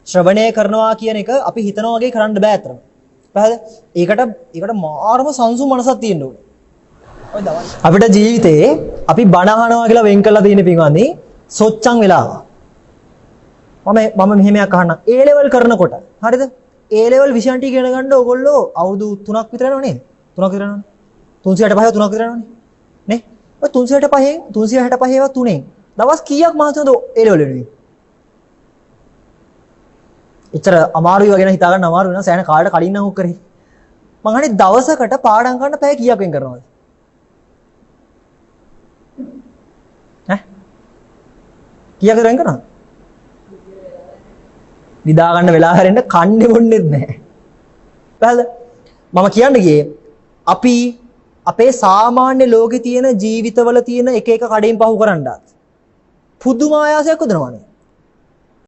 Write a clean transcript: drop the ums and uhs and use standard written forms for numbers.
ශ්‍රවණය කරනවා කියන එක අපි හිතනවා වගේ කරන්න බෑ අතරම. පැහැදිලිද? ඒකට මාරම සංසුන් මනසක් තියෙන්න ඕනේ. අපිට ජීවිතේ අපි බණ අහනවා කියලා වෙන් කරලා තියෙන පින්වත්නි සොච්චම් වෙලාව. මම මෙහෙමයක් අහන්න. A level කරනකොට හරිද? A level විෂයන් ටික ඉගෙන ගන්න ඕගොල්ලෝ අවුරුදු 3ක් විතර යනව නේද? 3ක් විතර යනවනේ. 365 3ක් විතර යනවනේ. නේ? ඔය 365 ඒවා 3ෙන් දවස් කීයක් මහන්සිද A level වෙනුවෙන්? එච්චර අමාරුයි වගේ හිතා ගන්න අමාරු වෙනවා. සෑහෙන කාලට කලින් නම් උක් කරේ. මං අහන්නේ දවසකට පාඩම් කරන්න පැය කීයක් වෙන් කරනවද? ඈ? කීයක් වෙන් කරනවද? නිදා ගන්න වෙලාව හැරෙන්න කන්නේ බොන්නේත් නැහැ. පැහැදිලිද? මම කියන්න ගියේ අපි අපේ සාමාන්‍ය ලෝකේ තියෙන ජීවිතවල තියෙන එක එක කඩේන් පහු කරන්නත් පුදුම ආයාසයක් උදනවනේ.